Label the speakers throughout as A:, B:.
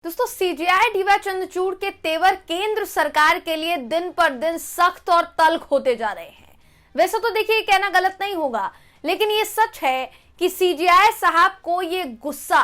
A: दोस्तों, CJI D Y Chandrachud के तेवर केंद्र सरकार के लिए दिन पर दिन सख्त और तल्ख होते जा रहे हैं। वैसे तो देखिए, कहना गलत नहीं होगा, लेकिन ये सच है कि सीजेआई साहब को ये गुस्सा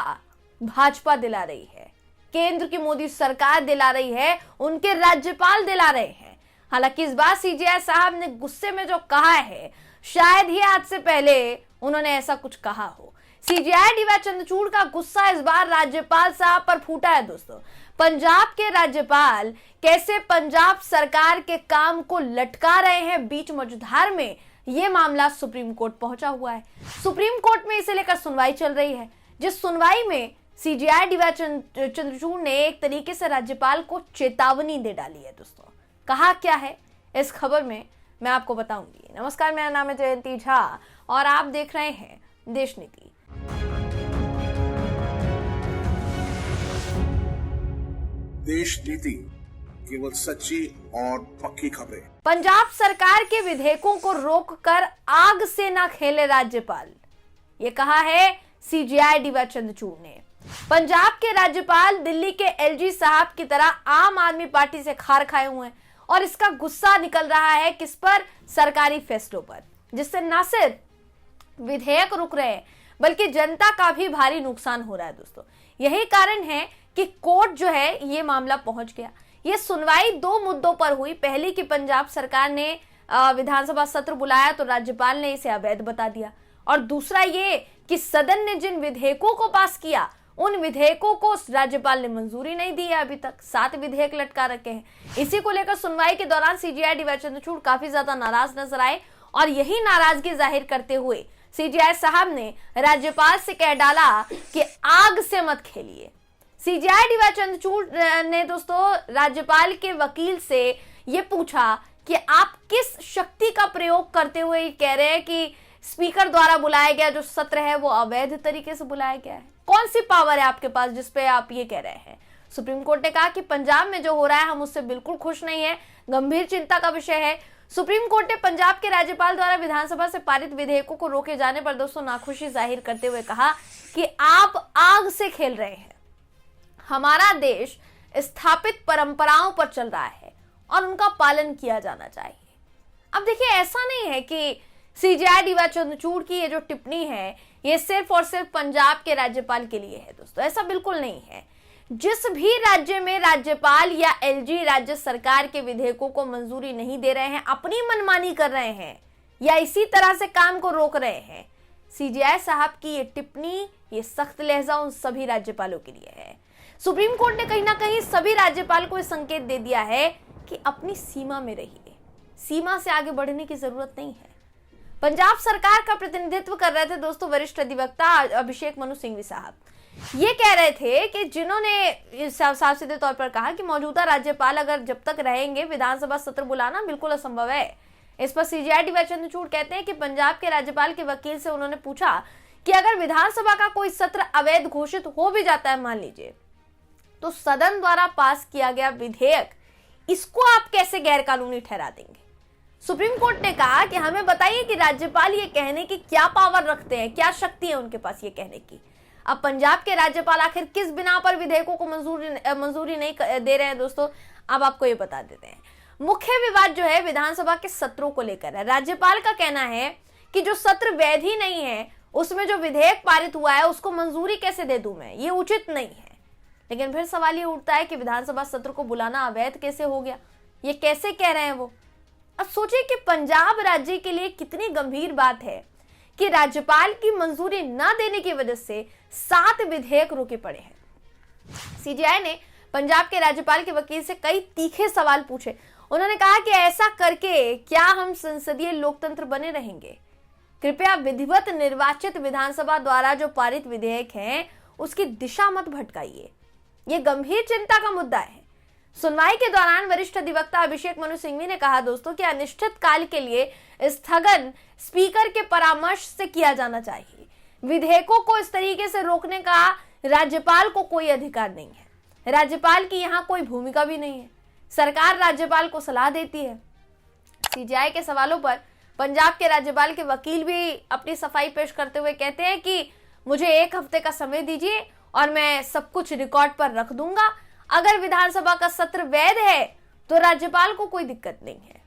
A: भाजपा दिला रही है, केंद्र की मोदी सरकार दिला रही है, उनके राज्यपाल दिला रहे हैं। हालांकि इस बार सीजेआई साहब ने गुस्से में जो कहा है, शायद ही आज से पहले उन्होंने ऐसा कुछ कहा हो। सीजेआई डीवाई चंद्रचूड़ का गुस्सा इस बार राज्यपाल साहब पर फूटा है। दोस्तों, पंजाब के राज्यपाल कैसे पंजाब सरकार के काम को लटका रहे हैं बीच मझधार में, यह मामला सुप्रीम कोर्ट पहुंचा हुआ है। सुप्रीम कोर्ट में इसे लेकर सुनवाई चल रही है, जिस सुनवाई में सीजेआई डीवाई चंद्रचूड़ ने एक तरीके से राज्यपाल को चेतावनी दे डाली है। दोस्तों, कहा क्या है इस खबर में मैं आपको बताऊंगी। नमस्कार, मेरा नाम है जयंती झा और आप देख रहे हैं देश नीति।
B: देश नीति, केवल सच्ची और पक्की खबरें।
A: पंजाब सरकार के विधेयकों को रोककर आग से न खेले राज्यपाल, ये कहा है सीजेआई डीवाई चंद्रचूड़ ने। पंजाब के राज्यपाल दिल्ली के एलजी साहब की तरह आम आदमी पार्टी से खार खाए हुए हैं और इसका गुस्सा निकल रहा है किस पर? सरकारी फैसलों पर, जिससे न सिर्फ विधेयक रुक रहे हैं बल्कि जनता का भी भारी नुकसान हो रहा है। दोस्तों, यही कारण है कि कोर्ट जो है ये मामला पहुंच गया। ये सुनवाई दो मुद्दों पर हुई। पहली कि पंजाब सरकार ने विधानसभा सत्र बुलाया तो राज्यपाल ने इसे अवैध बता दिया, और दूसरा ये कि सदन ने जिन विधेयकों को पास किया उन विधेयकों को राज्यपाल ने मंजूरी नहीं दी है। अभी तक 7 विधेयक लटका रखे हैं। इसी को लेकर सुनवाई के दौरान सीजेआई डीवाई चंद्रचूड़ काफी ज्यादा नाराज नजर आए और यही नाराजगी जाहिर करते हुए सीजेआई साहब ने राज्यपाल से कह डाला कि आग से मत खेलिए। सीजेआई डीवाई चंद्रचूड़ ने दोस्तों राज्यपाल के वकील से ये पूछा कि आप किस शक्ति का प्रयोग करते हुए कह रहे हैं कि स्पीकर द्वारा बुलाया गया जो सत्र है वो अवैध तरीके से बुलाया गया है? कौन सी पावर है आपके पास जिस पे आप ये कह रहे हैं? सुप्रीम कोर्ट ने कहा कि पंजाब में जो हो रहा है हम उससे बिल्कुल खुश नहीं है, गंभीर चिंता का विषय है। सुप्रीम कोर्ट ने पंजाब के राज्यपाल द्वारा विधानसभा से पारित विधेयकों को रोके जाने पर दोस्तों नाखुशी जाहिर करते हुए कहा कि आप आग से खेल रहे हैं। हमारा देश स्थापित परंपराओं पर चल रहा है और उनका पालन किया जाना चाहिए। अब देखिए, ऐसा नहीं है कि सीजेआई डीवाई चंद्रचूड़ की ये जो टिप्पणी है ये सिर्फ और सिर्फ पंजाब के राज्यपाल के लिए है। दोस्तों, ऐसा बिल्कुल नहीं है। जिस भी राज्य में राज्यपाल या एलजी राज्य सरकार के विधेयकों को मंजूरी नहीं दे रहे हैं, अपनी मनमानी कर रहे हैं या इसी तरह से काम को रोक रहे हैं, सीजेआई साहब की ये टिप्पणी, ये सख्त लहजा उन सभी राज्यपालों के लिए है। सुप्रीम कोर्ट ने कहीं ना कहीं सभी राज्यपाल को संकेत दे दिया है कि अपनी सीमा में रहिए, सीमा से आगे बढ़ने की जरूरत नहीं है। पंजाब सरकार का प्रतिनिधित्व कर रहे थे दोस्तों वरिष्ठ अधिवक्ता अभिषेक मनु सिंघवी साहब। ये कह रहे थे कि जिन्होंने साफ सीधे तौर पर कहा कि मौजूदा राज्यपाल अगर जब तक रहेंगे विधानसभा सत्र बुलाना बिल्कुल असंभव है। इस पर सीजेआई डीवाई चंद्रचूड़ कहते हैं कि पंजाब के राज्यपाल के वकील से उन्होंने पूछा कि अगर विधानसभा का कोई सत्र अवैध घोषित हो भी जाता है, मान लीजिए, तो सदन द्वारा पास किया गया विधेयक, इसको आप कैसे गैर कानूनी ठहरा देंगे? सुप्रीम कोर्ट ने कहा कि हमें बताइए कि राज्यपाल ये कहने की क्या पावर रखते हैं, क्या शक्ति है उनके पास ये कहने की। अब पंजाब के राज्यपाल आखिर किस बिना पर विधेयकों को मंजूरी नहीं दे रहे हैं? दोस्तों, अब आपको ये बता देते हैं। मुख्य विवाद जो है विधानसभा के सत्रों को लेकर है। राज्यपाल का कहना है कि जो सत्र वैध ही नहीं है, उसमें जो विधेयक पारित हुआ है उसको मंजूरी कैसे दे दूं मैं, ये उचित नहीं है। लेकिन फिर सवाल ये उठता है कि विधानसभा सत्र को बुलाना अवैध कैसे हो गया, ये कैसे कह रहे हैं वो? अब सोचिए कि पंजाब राज्य के लिए कितनी गंभीर बात है कि राज्यपाल की मंजूरी न देने की वजह से 7 विधेयक रोके पड़े हैं। सीजेआई ने पंजाब के राज्यपाल के वकील से कई तीखे सवाल पूछे। उन्होंने कहा कि ऐसा करके क्या हम संसदीय लोकतंत्र बने रहेंगे? कृपया विधिवत निर्वाचित विधानसभा द्वारा जो पारित विधेयक हैं उसकी दिशा मत भटकाइए। ये गंभीर चिंता का मुद्दा है। सुनवाई के दौरान वरिष्ठ अधिवक्ता अभिषेक मनु सिंघवी ने कहा दोस्तों कि अनिश्चित काल के लिए स्थगन स्पीकर के परामर्श से किया जाना चाहिए। विधेयकों को इस तरीके से रोकने का राज्यपाल को कोई अधिकार नहीं है। राज्यपाल की यहाँ कोई भूमिका भी नहीं है। सरकार राज्यपाल को सलाह देती है। सीजेआई के सवालों पर पंजाब के राज्यपाल के वकील भी अपनी सफाई पेश करते हुए कहते हैं कि मुझे 1 हफ्ते का समय दीजिए और मैं सब कुछ रिकॉर्ड पर रख दूंगा। अगर विधानसभा का सत्र वैध है तो राज्यपाल को कोई दिक्कत नहीं है।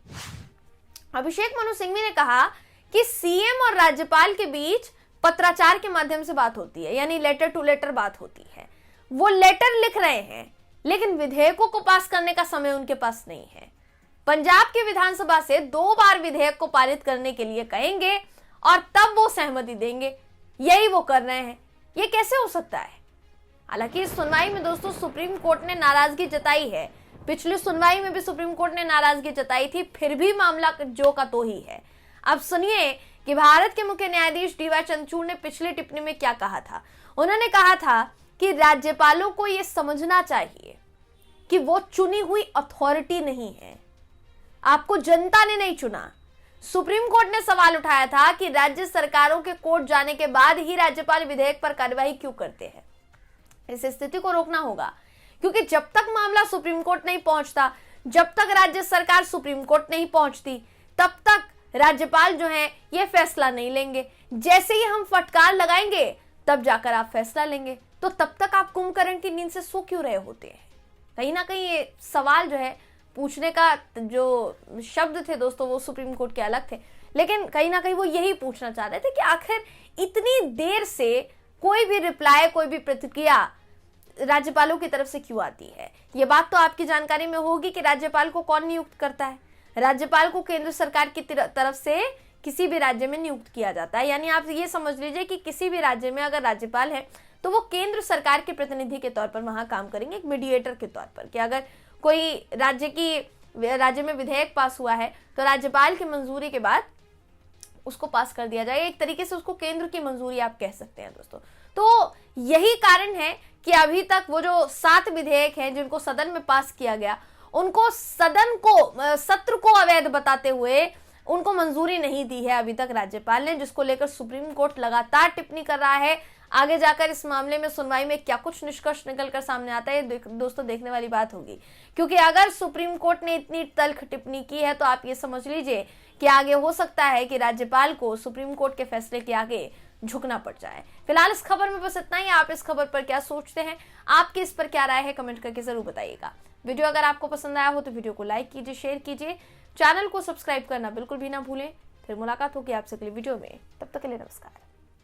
A: अभिषेक मनु सिंघवी ने कहा कि सीएम और राज्यपाल के बीच पत्राचार के माध्यम से बात होती है, यानी लेटर टू लेटर बात होती है। वो लेटर लिख रहे हैं, लेकिन विधेयकों को पास करने का समय उनके पास नहीं है। पंजाब की विधानसभा से 2 बार विधेयक को पारित करने के लिए कहेंगे और तब वो सहमति देंगे। यही वो कर रहे हैं। ये कैसे हो सकता है? हालांकि इस सुनवाई में दोस्तों सुप्रीम कोर्ट ने नाराजगी जताई है। पिछली सुनवाई में भी सुप्रीम कोर्ट ने नाराजगी जताई थी, फिर भी मामला जो का तो ही है। अब सुनिए कि भारत के मुख्य न्यायाधीश डीवाई चंद्रचूड़ ने पिछली टिप्पणी में क्या कहा था। उन्होंने कहा था कि राज्यपालों को यह समझना चाहिए कि वो चुनी हुई अथॉरिटी नहीं है, आपको जनता ने नहीं चुना। सुप्रीम कोर्ट ने सवाल उठाया था कि राज्य सरकारों के कोर्ट जाने के बाद ही राज्यपाल विधेयक पर कार्यवाही क्यों करते हैं। इस स्थिति को रोकना होगा, क्योंकि जब तक मामला सुप्रीम कोर्ट नहीं पहुंचता, जब तक राज्य सरकार सुप्रीम कोर्ट नहीं पहुंचती, तब तक राज्यपाल जो है ये फैसला नहीं लेंगे। जैसे ही हम फटकार लगाएंगे तब जाकर आप फैसला लेंगे। तो तब तक आप कुंभकर्ण की नींद से सो क्यों रहे होते हैं? कहीं ना कहीं ये सवाल जो है पूछने का जो शब्द थे दोस्तों वो सुप्रीम कोर्ट के अलग थे, लेकिन कहीं ना कहीं वो यही पूछना चाह रहे थे कि आखिर इतनी देर से कोई भी रिप्लाई, कोई भी प्रतिक्रिया राज्यपालों की तरफ से क्यों आती है। ये बात तो आपकी जानकारी में होगी कि राज्यपाल को कौन नियुक्त करता है। राज्यपाल को केंद्र सरकार की तरफ से किसी भी राज्य में नियुक्त किया जाता है। यानी आप ये समझ लीजिए कि किसी भी राज्य में अगर राज्यपाल है तो वो केंद्र सरकार के प्रतिनिधि के तौर पर वहां काम करेंगे, एक मीडिएटर के तौर पर, कि अगर कोई राज्य में विधेयक पास हुआ है तो राज्यपाल की मंजूरी के बाद उसको पास कर दिया जाएगा। एक तरीके से उसको केंद्र की मंजूरी आप कह सकते हैं दोस्तों। तो यही कारण है कि अभी तक वो जो 7 विधेयक हैं जिनको सदन में पास किया गया, उनको सत्र को अवैध बताते हुए उनको मंजूरी नहीं दी है अभी तक राज्यपाल ने, जिसको लेकर सुप्रीम कोर्ट लगातार टिप्पणी कर रहा है। आगे जाकर इस मामले में सुनवाई में क्या कुछ निष्कर्ष निकलकर सामने आता है दोस्तों देखने वाली बात होगी, क्योंकि अगर सुप्रीम कोर्ट ने इतनी तल्ख टिप्पणी की है तो आप ये समझ लीजिए कि आगे हो सकता है कि राज्यपाल को सुप्रीम कोर्ट के फैसले के आगे झुकना पड़ जाए। फिलहाल इस खबर में बस इतना ही। आप इस खबर पर क्या सोचते हैं, आपकी इस पर क्या राय है, कमेंट करके जरूर बताइएगा। वीडियो अगर आपको पसंद आया हो तो वीडियो को लाइक कीजिए, शेयर कीजिए, चैनल को सब्सक्राइब करना बिल्कुल भी ना भूलें। फिर मुलाकात होगी आपसे अगली वीडियो में, तब तक के लिए नमस्कार।